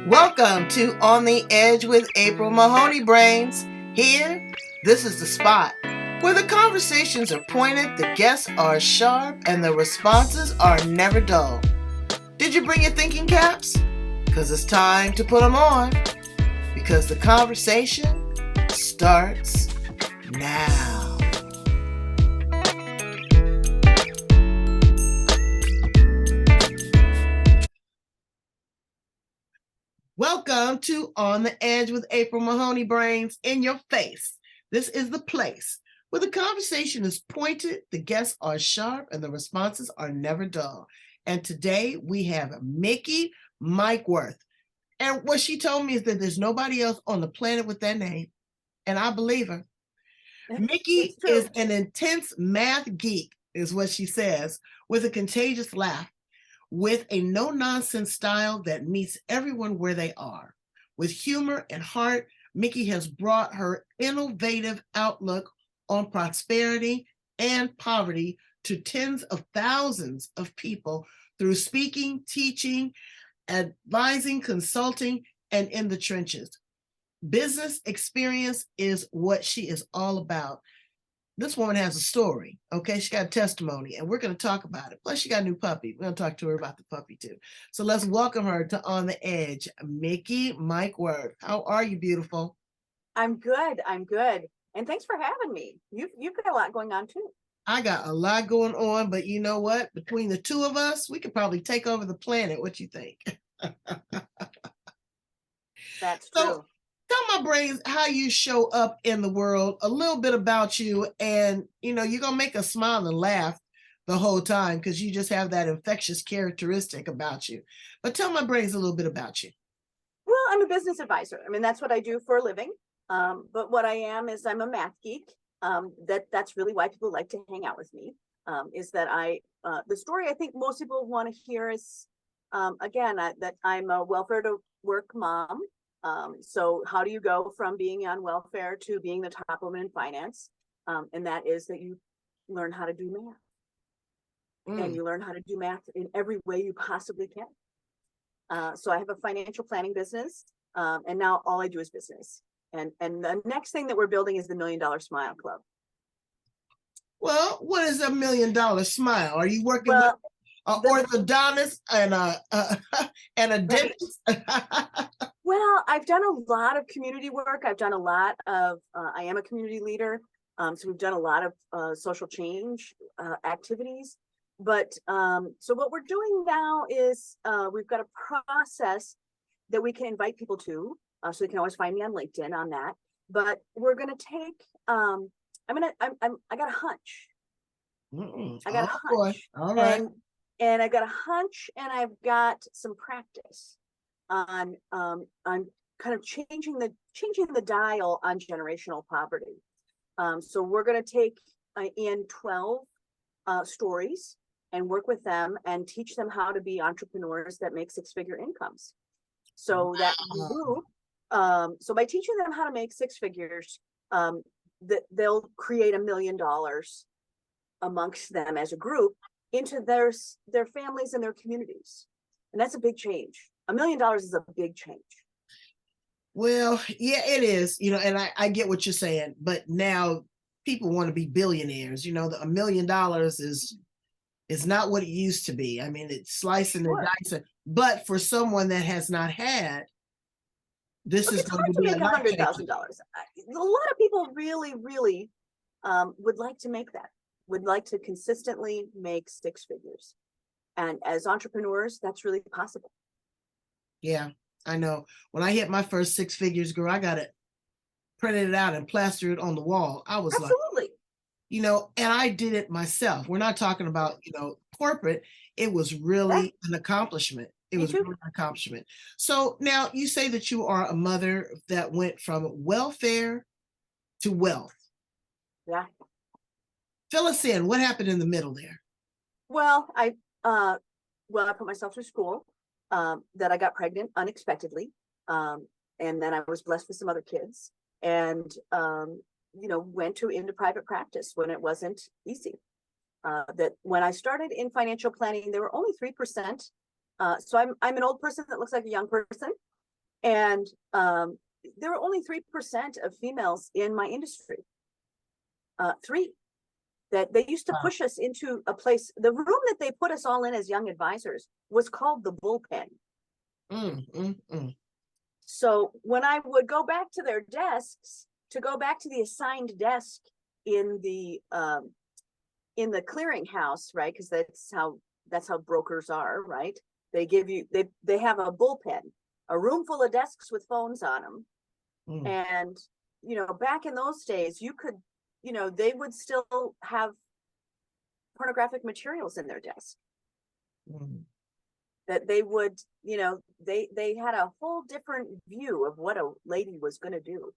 Welcome to On the Edge with April Mahoney Brains. Here, this is the spot where the conversations are pointed, the guests are sharp, and the responses are never dull. Did you bring your thinking caps? Because it's time to put them on. Because the conversation starts now. Welcome to On the Edge with April Mahoney Brains in your face. This is the place where the conversation is pointed, the guests are sharp, and the responses are never dull. And today we have Mickey Mikeworth. And what she told me is that there's nobody else on the planet with that name. And I believe her. Mickey is an intense math geek, is what she says, with a contagious laugh, with a no-nonsense style that meets everyone where they are. With humor and heart, Mickey has brought her innovative outlook on prosperity and poverty to tens of thousands of people through speaking, teaching, advising, consulting, and in the trenches. Business experience is what she is all about. This woman has a story, okay? She got a testimony, and we're going to talk about it. Plus, she got a new puppy. We're going to talk to her about the puppy, too. So let's welcome her to On the Edge, Mickey Mikeworth. How are you, beautiful? I'm good. And thanks for having me. You've got a lot going on, too. I got a lot going on, but you know what? Between the two of us, we could probably take over the planet. What you think? That's true. Tell my brains how you show up in the world, a little bit about you, and you're gonna make us smile and laugh the whole time because you just have that infectious characteristic about you. But tell my brains a little bit about you. Well, I'm a business advisor. I mean, that's what I do for a living. But what I am is I'm a math geek. That's really why people like to hang out with me. Is that the story I think most people want to hear is that I'm a welfare to work mom. So how do you go from being on welfare to being the top woman in finance? And that is that you learn how to do math. And you learn how to do math in every way you possibly can. So I have a financial planning business, and now all I do is business. And the next thing that we're building is the $1 Million Smile Club. Well, what is a $1 Million Smile? Are you working with an orthodontist and a dentist? Well, I've done a lot of community work. I've done a lot of, I am a community leader. So we've done a lot of social change activities. But so what we're doing now is we've got a process that we can invite people to. So you can always find me on LinkedIn on that. But we're going to take, I got a hunch. I got a hunch. Boy. All right. And I got a hunch, and I've got some practice on kind of changing the dial on generational poverty. So we're going to take in 12 stories and work with them and teach them how to be entrepreneurs that make six-figure incomes. So that group, so by teaching them how to make six figures, they'll create $1 million amongst them as a group into their families and their communities. And that's a big change. $1 million is a big change. Well, yeah, it is, and I get what you're saying, but now people want to be billionaires. The $1 million is not what it used to be. I mean, it's slicing and dicing, but for someone that has not had, this is going to be make $100,000. A lot of people really, really would like to make that, would like to consistently make six figures. And as entrepreneurs, that's really possible. Yeah, I know. When I hit my first six figures, girl, I got it printed it out and plastered it on the wall. I was absolutely like, and I did it myself. We're not talking about, corporate. It was really an accomplishment. It was really an accomplishment. So now you say that you are a mother that went from welfare to wealth. Yeah. Fill us in. What happened in the middle there? Well, I put myself through school. That I got pregnant unexpectedly, and then I was blessed with some other kids, and went into private practice when it wasn't easy. That when I started in financial planning, there were only 3%. So I'm an old person that looks like a young person. And there were only 3% of females in my industry. 3. That they used to Wow. push us into a place. The room that they put us all in as young advisors was called the bullpen. So when I would go back to their desks, to go back to the assigned desk in the clearinghouse, right? Because that's how brokers are, right? They give you they have a bullpen, a room full of desks with phones on them. And back in those days, you could, they would still have pornographic materials in their desk. That they would, they had a whole different view of what a lady was going to do.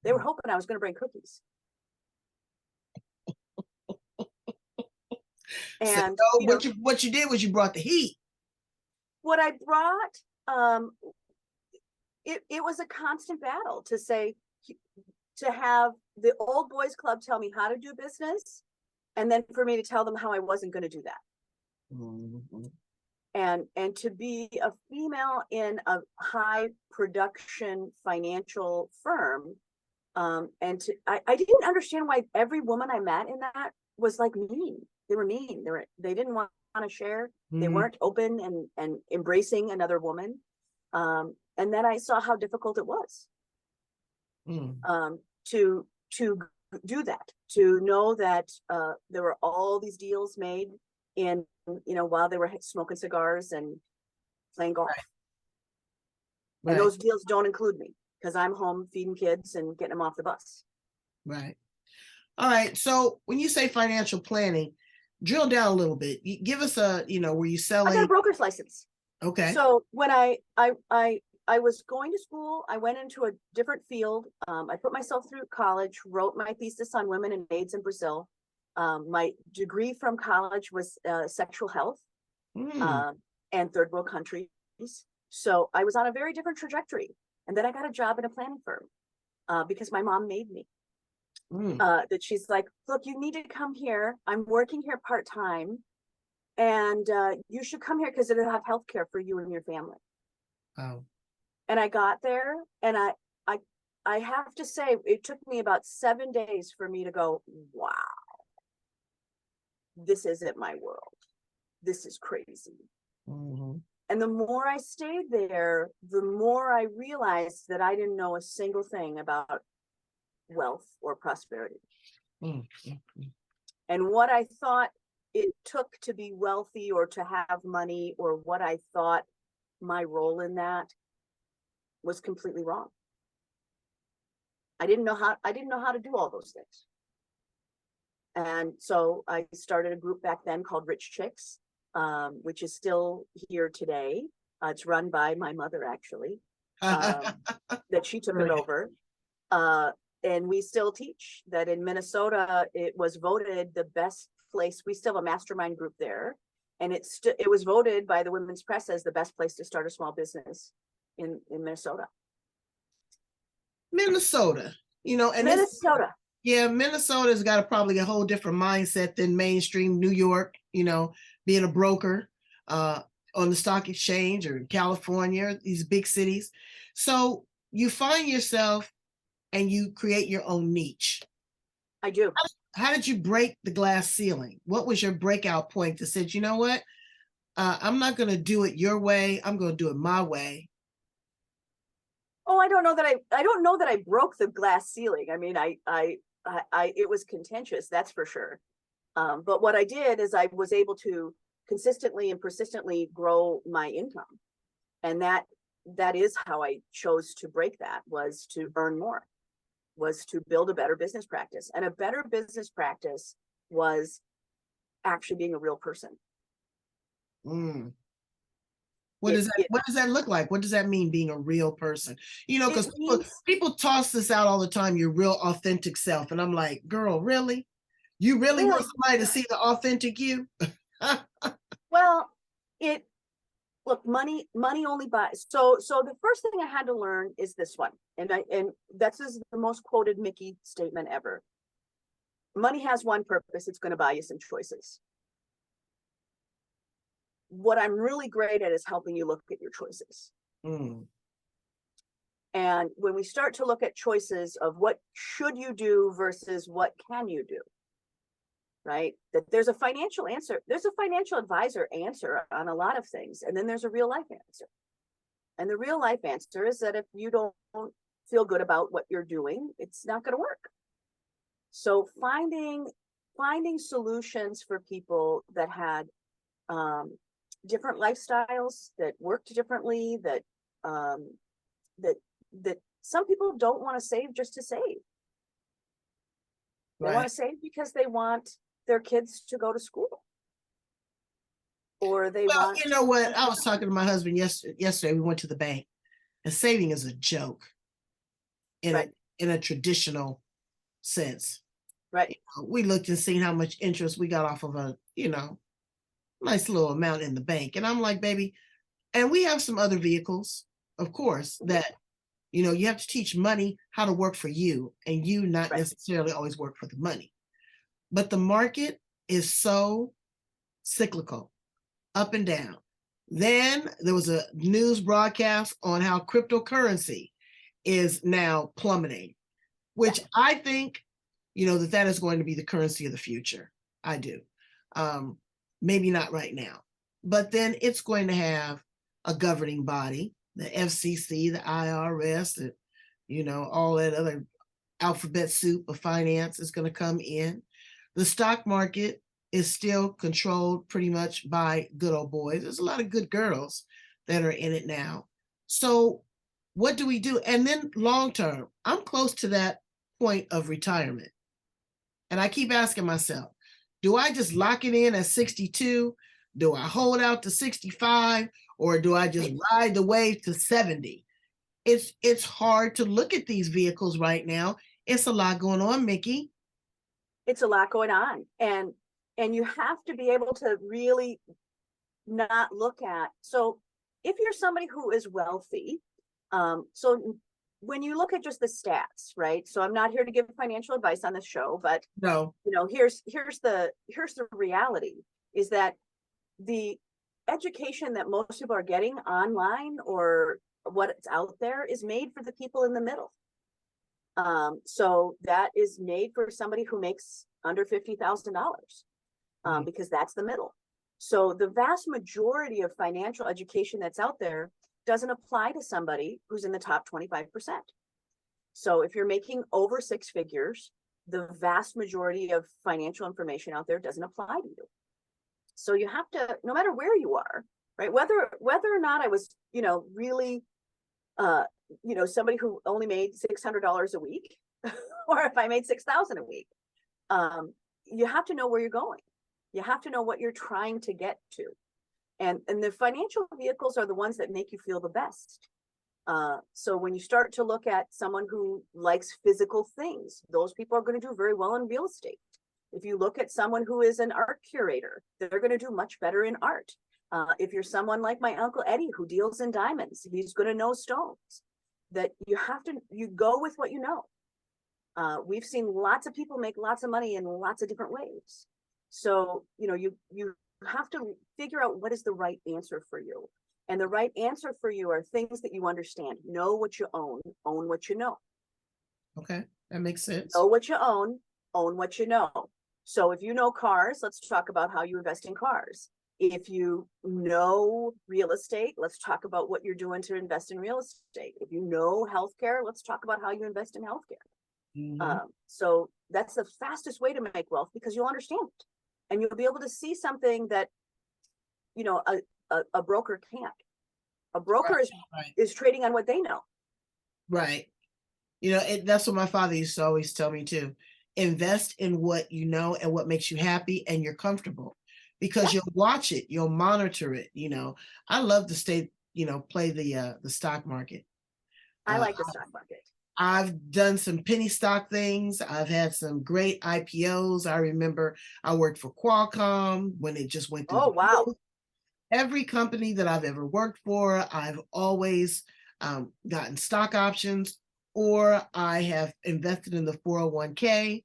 They were hoping I was going to bring cookies. And so what you did was you brought the heat. What I brought, it was a constant battle to have the old boys club tell me how to do business, and then for me to tell them how I wasn't going to do that. And to be a female in a high production financial firm, and I didn't understand why every woman I met in that was like mean. They were mean. They didn't want to share. They weren't open and embracing another woman. And then I saw how difficult it was to do that, to know that there were all these deals made in, while they were smoking cigars and playing golf. Right. And those deals don't include me because I'm home feeding kids and getting them off the bus. Right. All right. So when you say financial planning, drill down a little bit. You give us were you selling? I got a broker's license. Okay. So when I was going to school, I went into a different field. I put myself through college, wrote my thesis on women and AIDS in Brazil. My degree from college was sexual health and third world countries. So I was on a very different trajectory. And then I got a job in a planning firm because my mom made me. That she's like, look, you need to come here. I'm working here part-time. And you should come here because it'll have healthcare for you and your family. Wow. And I got there, and I have to say, it took me about 7 days for me to go, wow, this isn't my world. This is crazy. And the more I stayed there, the more I realized that I didn't know a single thing about wealth or prosperity. And what I thought it took to be wealthy or to have money, or what I thought my role in that was completely wrong. I didn't know how to do all those things. And so I started a group back then called Rich Chicks, which is still here today. It's run by my mother, actually, that she took it over. And we still teach that in Minnesota. It was voted the best place. We still have a mastermind group there, and it was voted by the Women's Press as the best place to start a small business in Minnesota. Minnesota, and Minnesota. Minnesota's got probably a whole different mindset than mainstream New York, being a broker on the stock exchange, or California, these big cities. So you find yourself and you create your own niche. I do. How did you break the glass ceiling? What was your breakout point that said, you know what? I'm not going to do it your way. I'm going to do it my way. Oh, I don't know that I broke the glass ceiling. I mean, it was contentious, that's for sure. But what I did is I was able to consistently and persistently grow my income. And that is how I chose to break that, was to earn more, was to build a better business practice. And a better business practice was actually being a real person. What does that look like? What does that mean, being a real person? Because people toss this out all the time, your real authentic self. And I'm like, girl, really? You really want somebody to see the authentic you? Well, look, money only buys. So the first thing I had to learn is this one. And that's the most quoted Mickey statement ever. Money has one purpose. It's going to buy you some choices. What I'm really great at is helping you look at your choices. And when we start to look at choices of what should you do versus what can you do, right? That there's a financial answer, there's a financial advisor answer on a lot of things, and then there's a real life answer. And the real life answer is that if you don't feel good about what you're doing, it's not going to work. So finding solutions for people that had different lifestyles, that worked differently, that that some people don't want to save just to save. They want to save because they want their kids to go to school, or they Well, want. you know what? I was talking to my husband yesterday. We went to the bank, and saving is a joke in Right. in a traditional sense. Right. We looked and seen how much interest we got off of a, nice little amount in the bank. And I'm like, baby, and we have some other vehicles, of course, that, you have to teach money how to work for you and you not Right. necessarily always work for the money. But the market is so cyclical, up and down. Then there was a news broadcast on how cryptocurrency is now plummeting, which I think, that is going to be the currency of the future. I do. Maybe not right now, but then it's going to have a governing body, the FCC, the IRS, all that other alphabet soup of finance is going to come in. The stock market is still controlled pretty much by good old boys. There's a lot of good girls that are in it now. So what do we do? And then long term, I'm close to that point of retirement. And I keep asking myself, do I just lock it in at 62? Do I hold out to 65? Or do I just ride the wave to 70? It's hard to look at these vehicles right now. It's a lot going on, Mickey. It's a lot going on. And you have to be able to really not look at, so if you're somebody who is wealthy, so when you look at just the stats, right? So I'm not here to give financial advice on this show, but No, here's the reality is that the education that most people are getting online or what's out there is made for the people in the middle. So that is made for somebody who makes under $50,000, because that's the middle. So the vast majority of financial education that's out there doesn't apply to somebody who's in the top 25%. So if you're making over six figures, the vast majority of financial information out there doesn't apply to you. So you have to, no matter where you are, right? Whether or not I was, really, somebody who only made $600 a week, or if I made $6,000 a week, you have to know where you're going. You have to know what you're trying to get to. And the financial vehicles are the ones that make you feel the best. So when you start to look at someone who likes physical things, those people are going to do very well in real estate. If you look at someone who is an art curator, they're going to do much better in art. If you're someone like my Uncle Eddie who deals in diamonds, he's going to know stones. That you go with what you know. We've seen lots of people make lots of money in lots of different ways. So, you have to figure out what is the right answer for you. And the right answer for you are things that you understand. Know what you own what you know. Okay, that makes sense. Know what you own what you know. So if you know cars, let's talk about how you invest in cars. If you know real estate, let's talk about what you're doing to invest in real estate. If you know healthcare, let's talk about how you invest in healthcare. Mm-hmm. So that's the fastest way to make wealth, because you'll understand it. And you'll be able to see something that, a broker can't. A broker is trading on what they know. Right. That's what my father used to always tell me too. Invest in what you know and what makes you happy and you're comfortable, because you'll watch it, you'll monitor it. I love to play the stock market. I like the stock market. I've done some penny stock things. I've had some great IPOs. I remember I worked for Qualcomm when it just went through. Oh, wow. Every company that I've ever worked for, I've always gotten stock options, or I have invested in the 401k.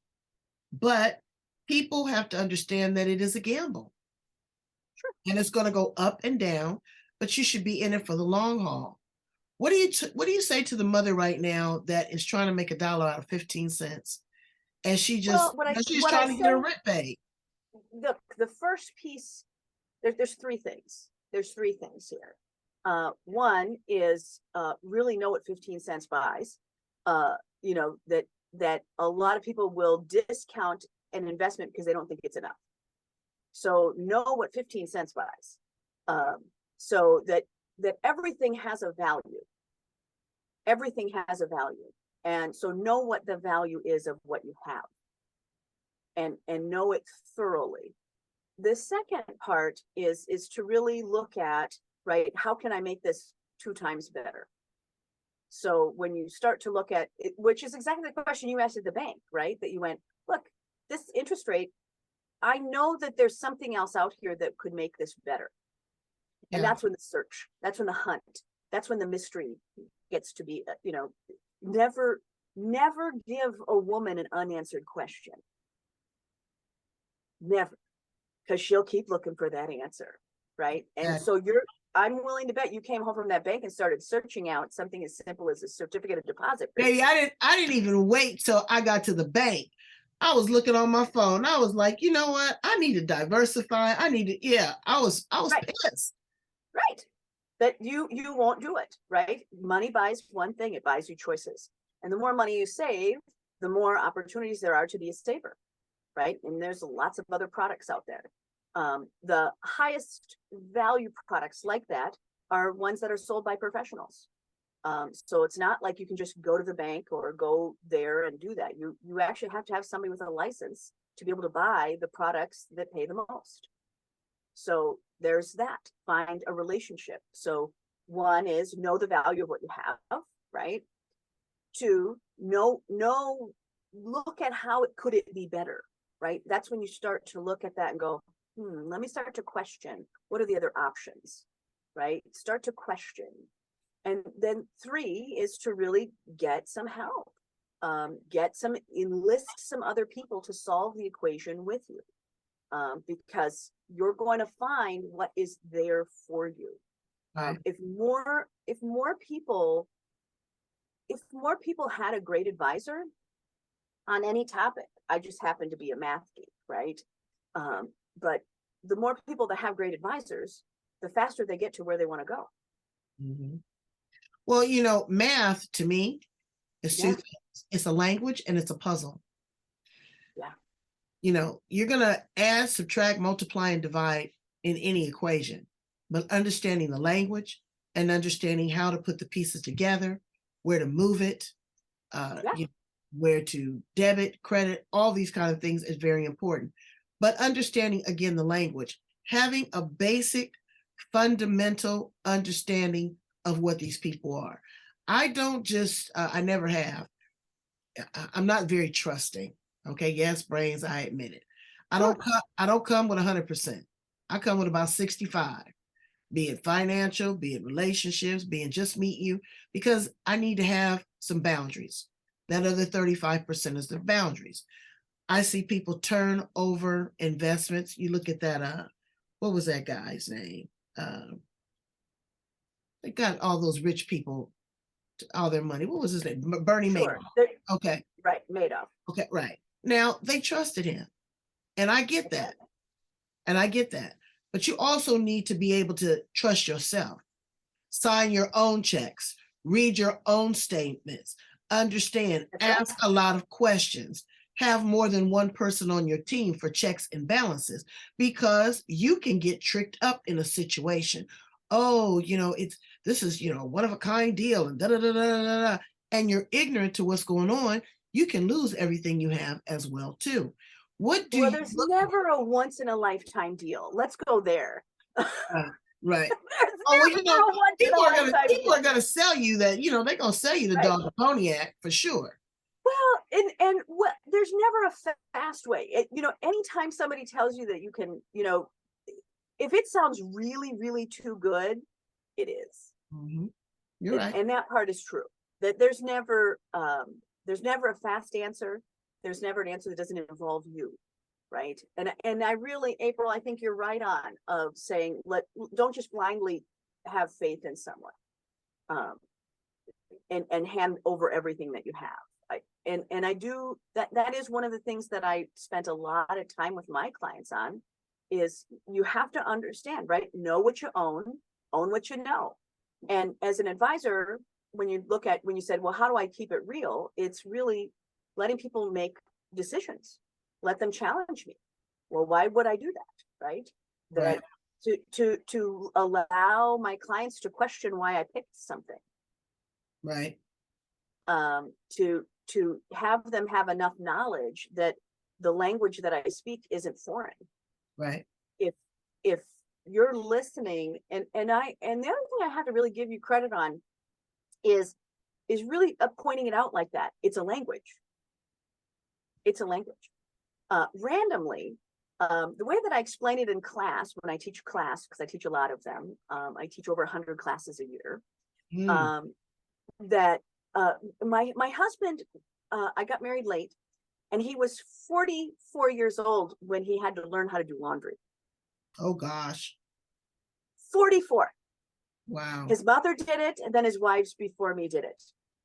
But people have to understand that it is a gamble. Sure. And it's going to go up and down, but you should be in it for the long haul. what do you say to the mother right now that is trying to make a dollar out of 15 cents, and Well, she's what I trying to get her say, rent paid? the first piece, there's three things. There's three things here. One is really know what 15 cents buys. You know, that a lot of people will discount an investment because they don't think it's enough. So know what 15 cents buys. So that everything has a value. Everything has a value. And so know what the value is of what you have, and know it thoroughly. The second part is to really look at, right, how can I make this 2 times better? So when you start to look at it, which is exactly the question you asked at the bank, right? That you went, look, this interest rate, I know that there's something else out here that could make this better. And Yeah. that's when the search, that's when the hunt, that's when the mystery gets to be, never give a woman an unanswered question. Never, because she'll keep looking for that answer, right? And so I'm willing to bet you came home from that bank and started searching out something as simple as a certificate of deposit. Baby, I didn't even wait till I got to the bank. I was looking on my phone. I was like, you know what? I need to diversify. I was Right. pissed. Right. That you won't do it, right? Money buys one thing, it buys you choices. And the more money you save, the more opportunities there are to be a saver, right? And there's lots of other products out there. The highest value products like that are ones that are sold by professionals. So it's not like you can just go to the bank or go there and do that. You actually have to have somebody with a license to be able to buy the products that pay the most. So there's that. Find a relationship. So one is know the value of what you have, right? Two, look at how could it be better, right? That's when you start to look at that and go, let me start to question, what are the other options, right? Start to question. And then three is to really get some help, enlist some other people to solve the equation with you, because you're going to find what is there for you. Right. If more people had a great advisor on any topic, I just happen to be a math geek, right? But the more people that have great advisors, the faster they get to where they want to go. Mm-hmm. Well, math to me is two things. It's a language and it's a puzzle. Yeah. You're going to add, subtract, multiply, and divide in any equation, but understanding the language and understanding how to put the pieces together, where to move it, where to debit, credit, all these kind of things is very important. But understanding, again, the language, having a basic, fundamental understanding of what these people are. I don't just, I never have. I'm not very trusting. Okay, yes, brains, I admit it. I don't come with 100%. I come with about 65, be it financial, be it relationships, be it just meet you, because I need to have some boundaries. That other 35% is the boundaries. I see people turn over investments. You look at that, what was that guy's name? They got all those rich people, all their money. What was his name? Bernie Madoff. Okay. Right, Madoff. Okay, right. Now they trusted him. And I get that. But you also need to be able to trust yourself. Sign your own checks, read your own statements, understand, ask a lot of questions, have more than one person on your team for checks and balances, because you can get tricked up in a situation. Oh, this is, one of a kind deal and da-da-da-da-da-da. And you're ignorant to what's going on. You can lose everything you have as well, too. There's never a once in a lifetime deal. Let's go there. Right. People are gonna sell you that, they're gonna sell you the dog cognac for sure. Well, and there's never a fast way. Anytime somebody tells you that you can, if it sounds really, really too good, it is. Mm-hmm. You're right. And that part is true. That there's never a fast answer. There's never an answer that doesn't involve you. Right. And I really, April, I think you're right on of saying, don't just blindly have faith in someone. and hand over everything that you have. And I do that. That is one of the things that I spent a lot of time with my clients on, is you have to understand, right? Know what you own what you know. And as an advisor, when you said, well, how do I keep it real? It's really letting people make decisions. Let them challenge me. Well, why would I do that? Right. Right. To allow my clients to question why I picked something. Right. To have them have enough knowledge that the language that I speak isn't foreign. Right. If you're listening, and the other thing I have to really give you credit on is really pointing it out like that. It's a language. It's a language. Randomly, the way that I explain it in class, when I teach class, because I teach a lot of them, I teach over 100 classes a year. That my husband, I got married late, and he was 44 years old when he had to learn how to do laundry. Oh gosh. 44. Wow. His mother did it, and then his wives before me did it.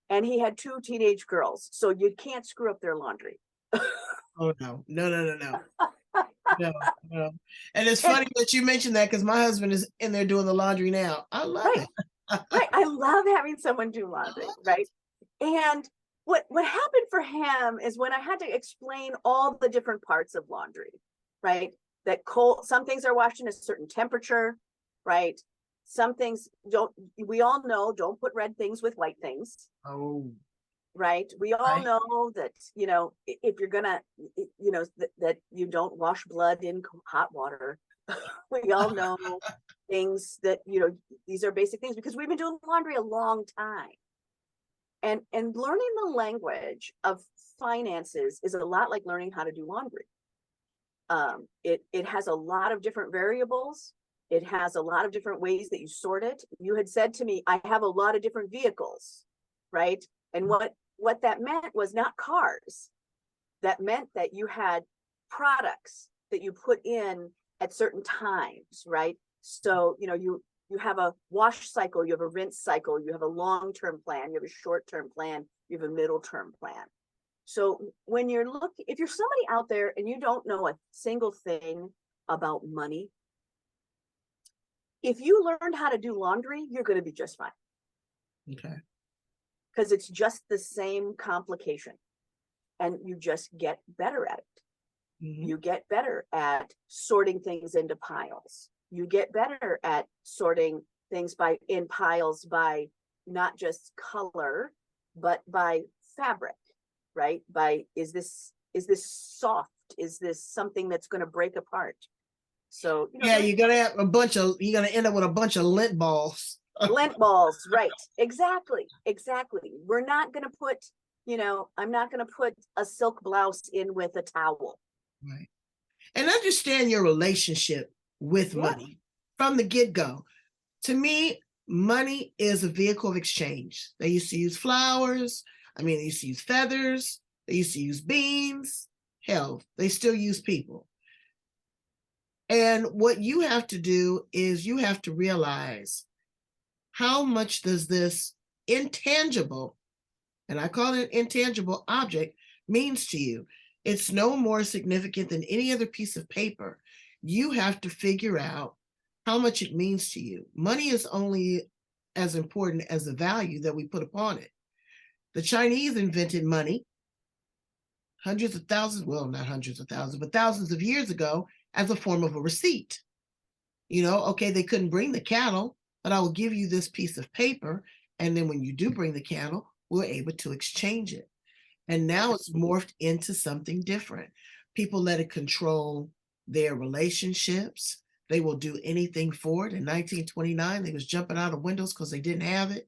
And he had 2 teenage girls, so you can't screw up their laundry. Oh no. No. And it's funny that you mentioned that, because my husband is in there doing the laundry now. I love it. Right. I love having someone do laundry, right? And what happened for him is when I had to explain all the different parts of laundry, right? That some things are washed in a certain temperature, right? Some things we all know, don't put red things with white things. Oh. Right. We all know that, if you're gonna, that you don't wash blood in hot water. We all know things that, these are basic things, because we've been doing laundry a long time. And learning the language of finances is a lot like learning how to do laundry. It has a lot of different variables. It has a lot of different ways that you sort it. You had said to me, I have a lot of different vehicles, right? And what that meant was not cars. That meant that you had products that you put in at certain times, right? So, you have a wash cycle, you have a rinse cycle, you have a long-term plan, you have a short-term plan, you have a middle-term plan. So when if you're somebody out there and you don't know a single thing about money, if you learned how to do laundry, you're going to be just fine. Okay. Because it's just the same complication, and you just get better at it. Mm-hmm. You get better at sorting things into piles. You get better at sorting things in piles by not just color, but by fabric, right? By, is this soft? Is this something that's going to break apart? So, you're going to end up with a bunch of lint balls. Lint balls, right? Exactly. We're not going to put, I'm not going to put a silk blouse in with a towel. Right. And understand your relationship with money from the get-go. To me, money is a vehicle of exchange. They used to use flowers. They used to use feathers. They used to use beans. Hell, they still use people. And what you have to do is you have to realize, how much does this intangible, and I call it intangible object, means to you? It's no more significant than any other piece of paper. You have to figure out how much it means to you. Money is only as important as the value that we put upon it. The Chinese invented money hundreds of thousands, well, not hundreds of thousands, but thousands of years ago, as a form of a receipt. Okay, they couldn't bring the cattle, but I will give you this piece of paper. And then when you do bring the cattle, we're able to exchange it. And now it's morphed into something different. People let it control their relationships. They will do anything for it. In 1929, they was jumping out of windows because they didn't have it.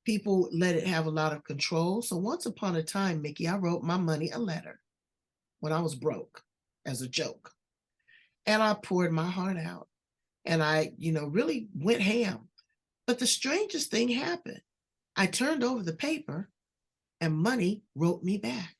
People let it have a lot of control. So once upon a time, Mickey, I wrote my money a letter when I was broke, as a joke. And I poured my heart out. And I, really went ham. But the strangest thing happened. I turned over the paper and money wrote me back.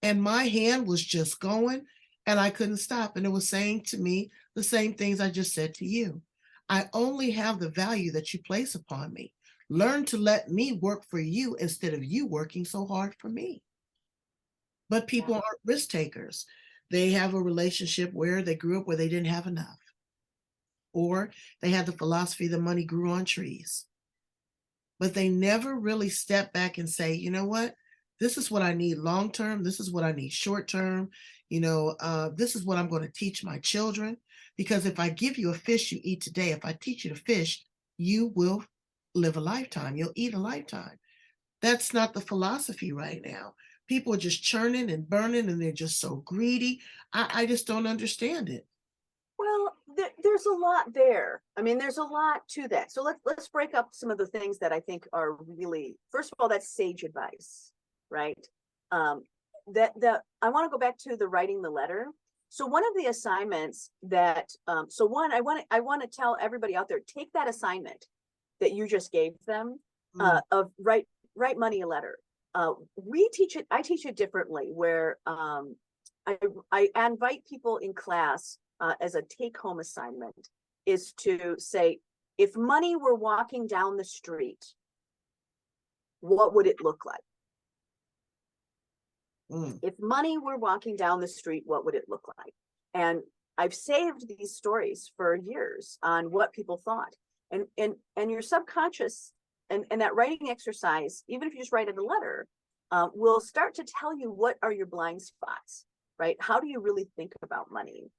And my hand was just going, and I couldn't stop. And it was saying to me the same things I just said to you. I only have the value that you place upon me. Learn to let me work for you instead of you working so hard for me. But people Yeah. aren't risk takers. They have a relationship where they grew up where they didn't have enough, or they had the philosophy that money grew on trees. But they never really step back and say, you know what? This is what I need long term. This is what I need short term. This is what I'm going to teach my children. Because if I give you a fish you eat today, if I teach you to fish, you will live a lifetime. You'll eat a lifetime. That's not the philosophy right now. People are just churning and burning and they're just so greedy. I just don't understand it. Well, there's a lot there. I mean, there's a lot to that. So let's break up some of the things that I think are really, first of all, that's sage advice, right? That I want to go back to the writing the letter. So one of the assignments that, so one, I want to tell everybody out there, take that assignment that you just gave them, of write money a letter. We teach it, I teach it differently, where I invite people in class as a take-home assignment is to say, if money were walking down the street, what would it look like? If money were walking down the street, what would it look like? And I've saved these stories for years on what people thought. And your subconscious and that writing exercise, even if you just write it a letter, will start to tell you what are your blind spots, right? How do you really think about money?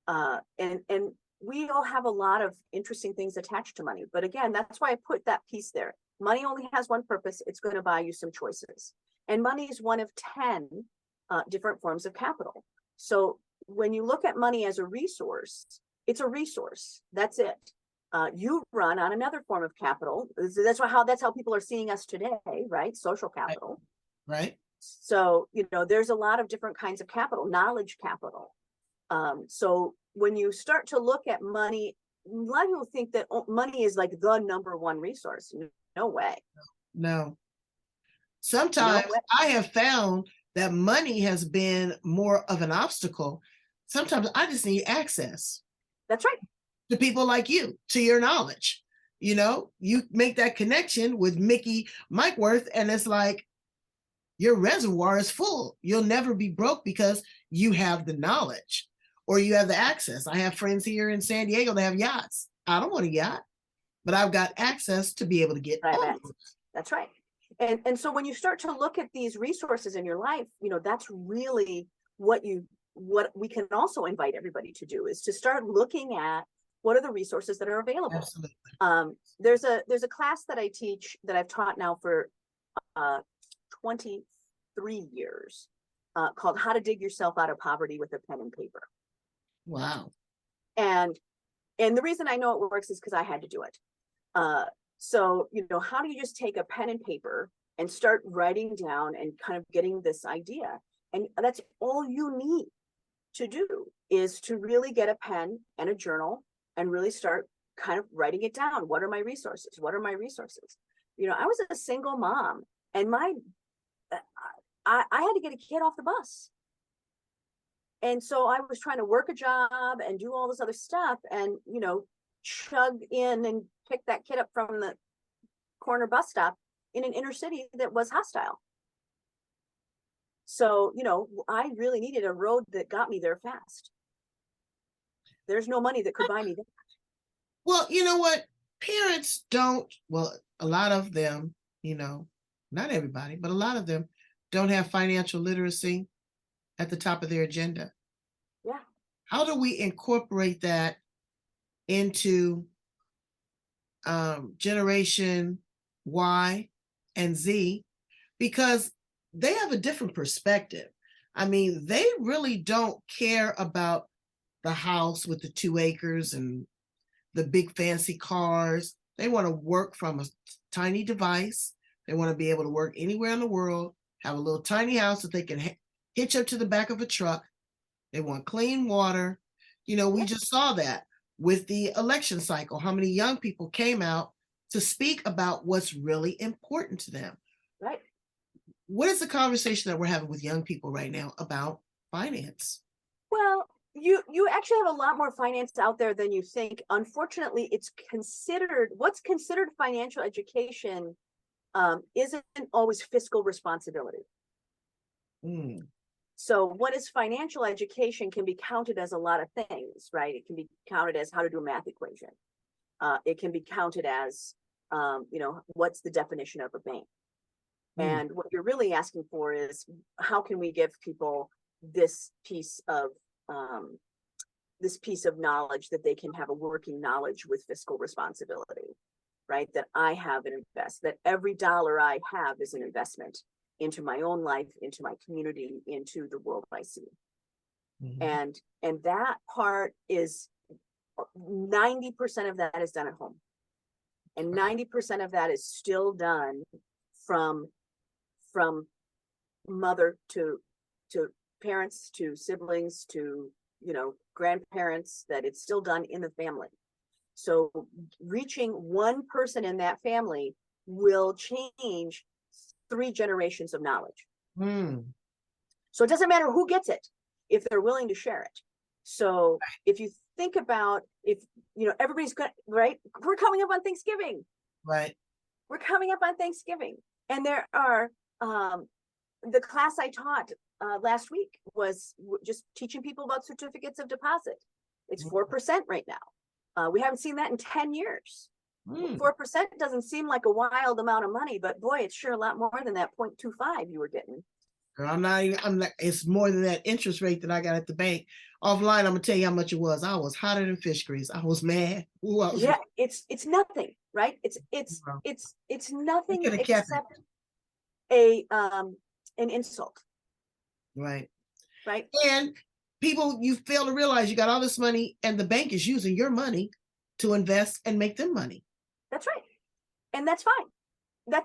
And we all have a lot of interesting things attached to money. But again, that's why I put that piece there. Money only has one purpose. It's going to buy you some choices. And money is one of 10 different forms of capital. So when you look at money as a resource, it's a resource. That's it. You run on another form of capital. That's how people are seeing us today, right? Social capital. Right. So, there's a lot of different kinds of capital, knowledge capital. So when you start to look at money, a lot of people think that money is like the number one resource. No way. No. Sometimes I have found that money has been more of an obstacle. Sometimes I just need access. That's right. To people like you, to your knowledge. You make that connection with Mikeworth, and it's like your reservoir is full. You'll never be broke because you have the knowledge or you have the access. I have friends here in San Diego that have yachts. I don't want a yacht, but I've got access to be able to get on. That's right. And so when you start to look at these resources in your life, that's really what we can also invite everybody to do, is to start looking at what are the resources that are available. Absolutely. There's a class that I teach that I've taught now for 23 years, called How to Dig Yourself Out of Poverty with a Pen and Paper. Wow. And the reason I know it works is because I had to do it. So, how do you just take a pen and paper and start writing down and kind of getting this idea? And that's all you need to do, is to really get a pen and a journal and really start kind of writing it down. What are my resources? What are my resources? I was a single mom, and I had to get a kid off the bus. And so I was trying to work a job and do all this other stuff and, chug in and pick that kid up from the corner bus stop in an inner city that was hostile. So, I really needed a road that got me there fast. There's no money that could buy me that. Well, you know what? Parents don't, a lot of them, not everybody, but a lot of them don't have financial literacy at the top of their agenda. Yeah. How do we incorporate that into generation Y and Z? Because they have a different perspective. I mean, they really don't care about the house with the 2 acres and the big fancy cars. They want to work from a tiny device. They want to be able to work anywhere in the world, have a little tiny house that they can hitch up to the back of a truck. They want clean water. We just saw that with the election cycle, how many young people came out to speak about what's really important to them. Right. What is the conversation that we're having with young people right now about finance? Well, you actually have a lot more finance out there than you think. Unfortunately, what's considered financial education isn't always fiscal responsibility. Mm. So what is financial education can be counted as a lot of things, right? It can be counted as how to do a math equation. It can be counted as, what's the definition of a bank? And what you're really asking for is, how can we give people this piece of knowledge that they can have a working knowledge with fiscal responsibility, right? That I have an that every dollar I have is an investment into my own life, into my community, into the world I see. And that part is 90% of that is done at home. And 90% of that is still done from mother to parents, to siblings, to grandparents, that it's still done in the family. So reaching one person in that family will change 3 generations of knowledge. So it doesn't matter who gets it if they're willing to share it. So if you think about, if everybody's got, right, we're coming up on Thanksgiving, right, we're coming up on Thanksgiving, and there are the class I taught last week was just teaching people about certificates of deposit. It's 4% right now. We haven't seen that in 10 years. 4% doesn't seem like a wild amount of money, but boy, it's sure a lot more than that 0.25 you were getting. I'm not, it's more than that interest rate that I got at the bank. Offline, I'm gonna tell you how much it was. I was hotter than fish grease. I was mad. Yeah, it's nothing, right? It's nothing except an insult. Right. Right. And people, you fail to realize you got all this money and the bank is using your money to invest and make them money. That's right. And that's fine.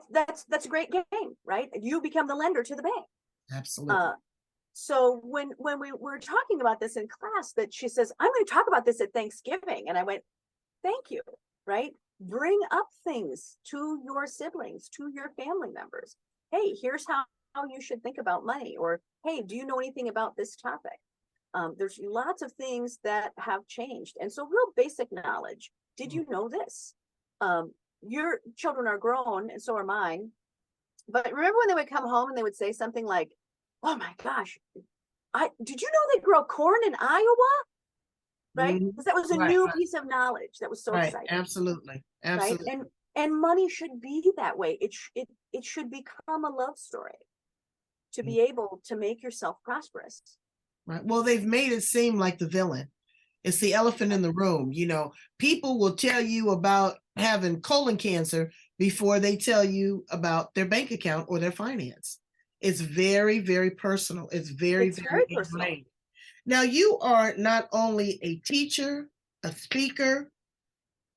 That's a great game, right? You become the lender to the bank. Absolutely. So when we were talking about this in class, that she says, I'm going to talk about this at Thanksgiving. And I went, thank you, right? Bring up things to your siblings, to your family members. Hey, here's how you should think about money. Or, hey, do you know anything about this topic? There's lots of things that have changed. And so real basic knowledge. Did you know this? Your children are grown and so are mine. But remember when they would come home and they would say something like, oh my gosh, did you know they grow corn in Iowa? Right? Because that was a new piece of knowledge. That was so exciting. Absolutely. Right? And money should be that way. It should become a love story to be able to make yourself prosperous. Right. Well, they've made it seem like the villain. It's the elephant in the room. People will tell you about having colon cancer before they tell you about their bank account or their finance. It's very, very personal. It's very personal. Now, you are not only a teacher, a speaker,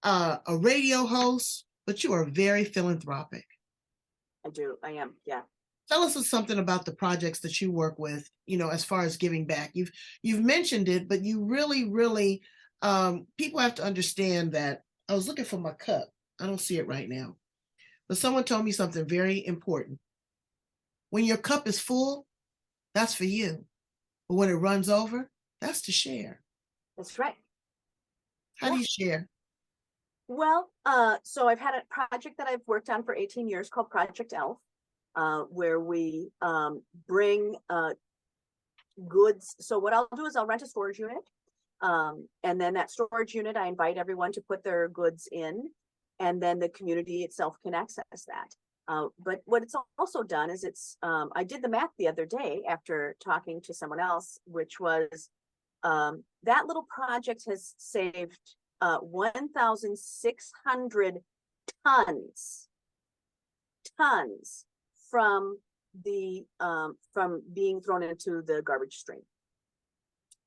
a radio host, but you are very philanthropic. I am. Yeah. Tell us something about the projects that you work with, as far as giving back. You've mentioned it, but you really, really, people have to understand that. I was looking for my cup. I don't see it right now. But someone told me something very important. When your cup is full, that's for you. But when it runs over, that's to share. That's right. How do you share? Well, so I've had a project that I've worked on for 18 years called Project Elf. Where we bring goods. So what I'll do is I'll rent a storage unit. And then that storage unit, I invite everyone to put their goods in, and then the community itself can access that. But what it's also done is I did the math the other day after talking to someone else, which was that little project has saved 1,600 tons from being thrown into the garbage stream.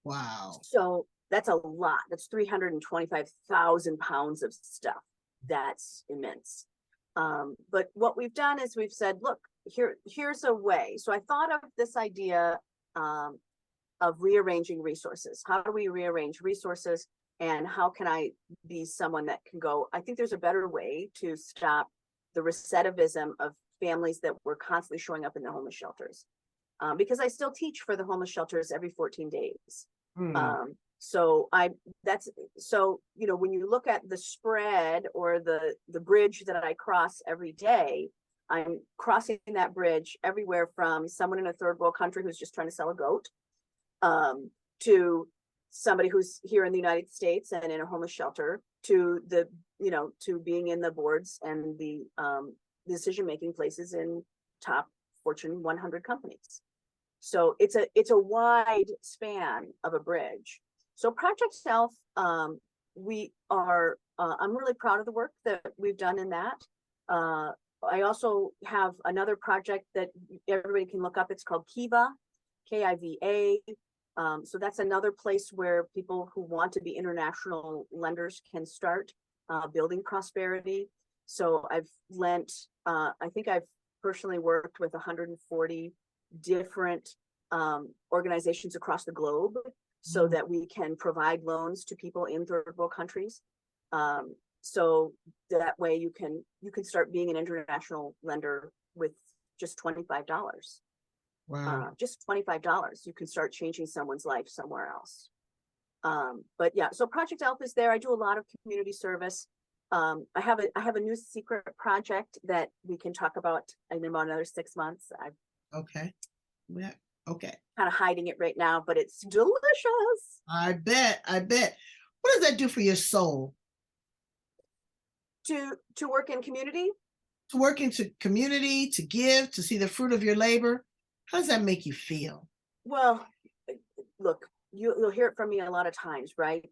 Wow. So that's a lot. That's 325,000 pounds of stuff. That's immense. But what we've done is we've said, look, here's a way. So I thought of this idea of rearranging resources. How do we rearrange resources? And how can I be someone that can go, I think there's a better way to stop the recidivism of families that were constantly showing up in the homeless shelters. Because I still teach for the homeless shelters every 14 days. So when you look at the spread or the bridge that I cross every day, I'm crossing that bridge everywhere from someone in a third world country who's just trying to sell a goat, to somebody who's here in the United States and in a homeless shelter, to to being in the boards and the decision-making places in top Fortune 100 companies. So it's a wide span of a bridge. So Project Self, I'm really proud of the work that we've done in that. I also have another project that everybody can look up. It's called Kiva, Kiva. So that's another place where people who want to be international lenders can start building prosperity. So I've lent, I think I've personally worked with 140 different organizations across the globe, so that we can provide loans to people in third world countries. So that way you can start being an international lender with just $25. Wow. Just $25. You can start changing someone's life somewhere else. But yeah, so Project Elf is there. I do a lot of community service. I have a new secret project that we can talk about in about another 6 months. Okay. Yeah. Okay. Kind of hiding it right now, but it's delicious. I bet. What does that do for your soul? To work in community? To work into community, to give, to see the fruit of your labor. How does that make you feel? Well, look, you'll hear it from me a lot of times, right?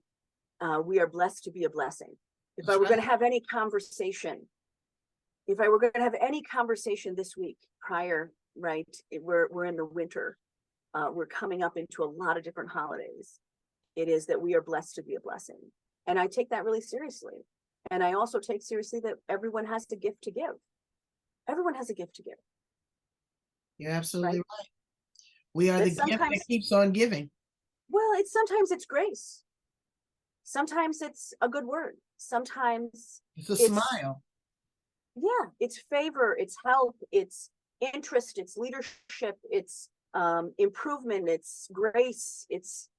We are blessed to be a blessing. If I were going to have any conversation this week prior, right? We're in the winter. We're coming up into a lot of different holidays. It is that we are blessed to be a blessing. And I take that really seriously. And I also take seriously that everyone has a gift to give. Everyone has a gift to give. You're absolutely right. We are the gift that keeps on giving. Well, sometimes it's grace. Sometimes it's a good word. Sometimes it's a smile. Yeah, it's favor, it's help, it's interest, it's leadership, it's improvement, it's grace, it's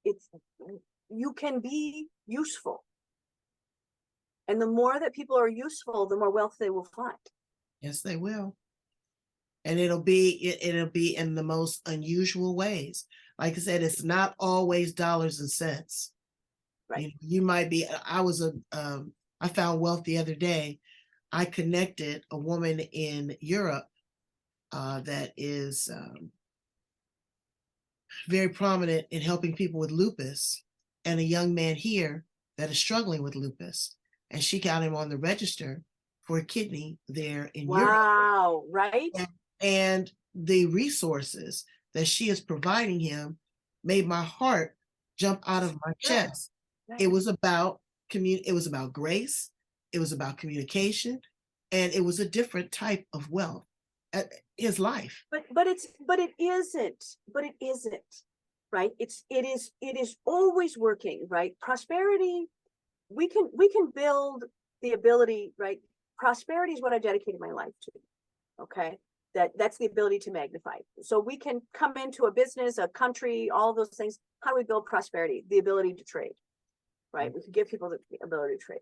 you can be useful. And the more that people are useful, the more wealth they will find. Yes, they will. And it'll be in the most unusual ways. Like I said, it's not always dollars and cents. Right. You might be. I found wealth the other day. I connected a woman in Europe that is very prominent in helping people with lupus, and a young man here that is struggling with lupus, and she got him on the register for a kidney there in Europe. Wow, right? And the resources that she is providing him made my heart jump out of my chest. Right. It was about grace, it was about communication, and it was a different type of wealth. His life. But it isn't, right? It is always working, right? Prosperity, we can build the ability, right? Prosperity is what I dedicated my life to. Okay. That's the ability to magnify. So we can come into a business, a country, all those things. How do we build prosperity? The ability to trade, right? We can give people the ability to trade.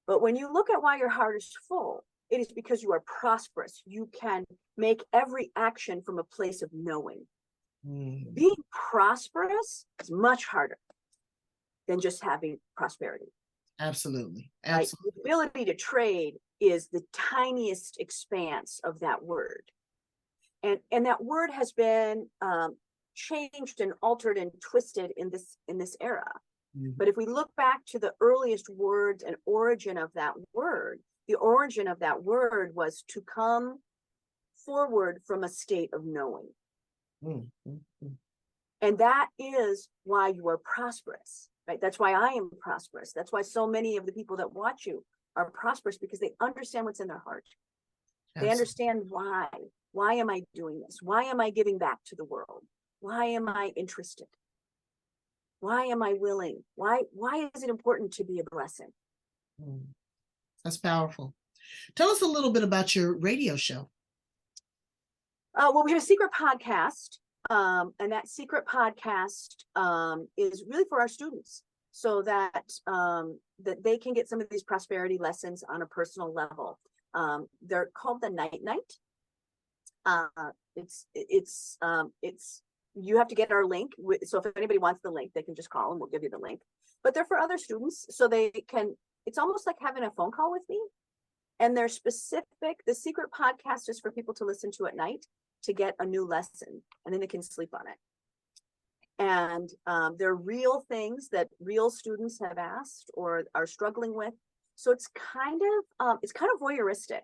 But when you look at why your heart is full, it is because you are prosperous. You can make every action from a place of knowing. Being prosperous is much harder than just having prosperity. Absolutely. Right? The ability to trade is the tiniest expanse of that word. And that word has been changed and altered and twisted in this era. But if we look back to the earliest words and origin of that word, the origin of that word was to come forward from a state of knowing. And that is why you are prosperous, right? That's why I am prosperous. That's why so many of the people that watch you are prosperous, because they understand what's in their heart. Absolutely. They understand why. Why am I doing this? Why am I giving back to the world? Why am I interested? Why am I willing? Why is it important to be a blessing? That's powerful. Tell us a little bit about your radio show. Well, we have a secret podcast And that secret podcast is really for our students, so that that they can get some of these prosperity lessons on a personal level. They're called the Night Night. It's you have to get our link. So if anybody wants the link, they can just call and we'll give you the link. But they're for other students, so they can. It's almost like having a phone call with me. And they're specific. The secret podcast is for people to listen to at night to get a new lesson, and then they can sleep on it. And they're real things that real students have asked or are struggling with. So it's kind of voyeuristic,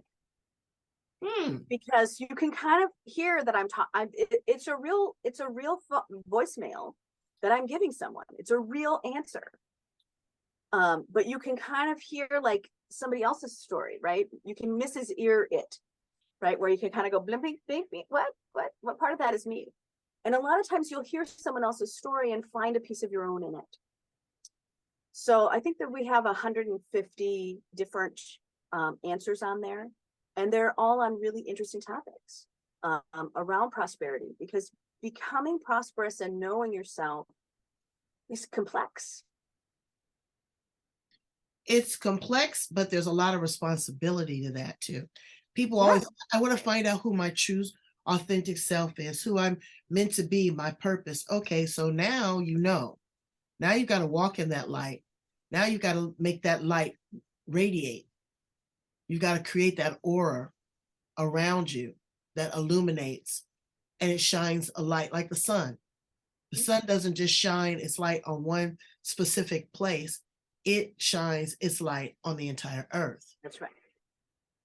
because you can kind of hear that I'm talking. It's a real voicemail that I'm giving someone. It's a real answer. But you can kind of hear like somebody else's story, right? You can miss his ear it, right? Where you can kind of go blimp, blimp, what part of that is me? And a lot of times you'll hear someone else's story and find a piece of your own in it. So I think that we have 150 different answers on there, and they're all on really interesting topics around prosperity, because becoming prosperous and knowing yourself is complex. It's complex, but there's a lot of responsibility to that too. People always, I want to find out who my true authentic self is, who I'm meant to be, my purpose. Okay, so now you know. Now you've got to walk in that light. Now you've got to make that light radiate. You've got to create that aura around you that illuminates, and it shines a light like the sun. The sun doesn't just shine its light on one specific place. It shines its light on the entire earth. That's right.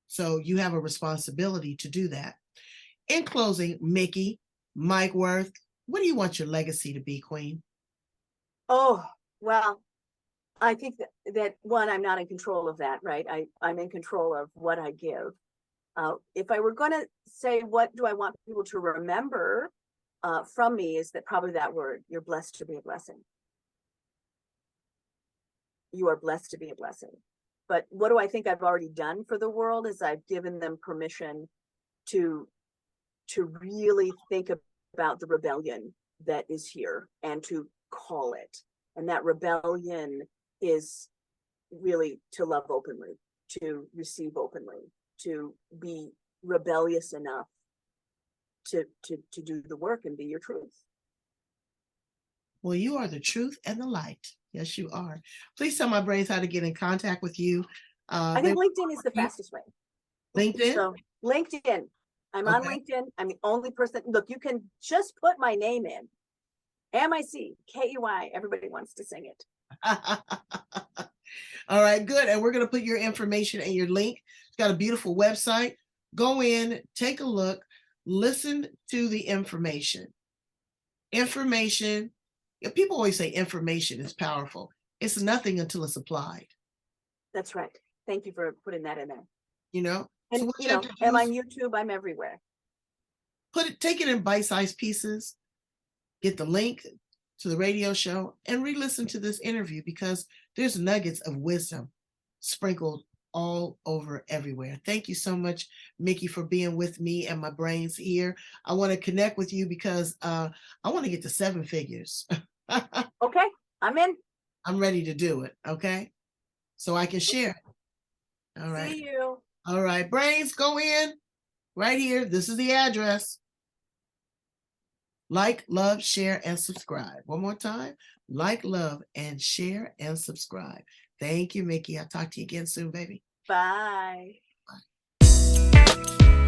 So you have a responsibility to do that. In closing, Mickey, Mikeworth, what do you want your legacy to be, Queen? Oh, well, I think that one, I'm not in control of that, right? I'm in control of what I give. If I were going to say, what do I want people to remember from me, is that probably that word: you're blessed to be a blessing. You are blessed to be a blessing. But what do I think I've already done for the world is I've given them permission to really think about the rebellion that is here and to call it. And that rebellion is really to love openly, to receive openly, to be rebellious enough to do the work and be your truth. Well, you are the truth and the light. Yes, you are. Please tell my brains how to get in contact with you. I think LinkedIn is the fastest way. LinkedIn? So LinkedIn. I'm on LinkedIn. I'm the only person. Look, you can just put my name in. Mickey. Everybody wants to sing it. All right, good. And we're going to put your information and your link. It's got a beautiful website. Go in, take a look, listen to the information. Information. People always say information is powerful. It's nothing until it's applied. That's right. Thank you for putting that in there. You know, and so you know, I'm on YouTube. I'm everywhere. Take it in bite-sized pieces. Get the link to the radio show and re-listen to this interview, because there's nuggets of wisdom sprinkled all over everywhere. Thank you so much, Mickey, for being with me and my brains here. I want to connect with you because I want to get to 7 figures. Okay, I'm in. I'm ready to do it. Okay, so I can share it. All right. See you. All right, brains, go in right here. This is the address. Like, love, share, and subscribe. One more time. Like, love, and share, and subscribe. Thank you, Mickey. I'll talk to you again soon, baby. Bye. Bye.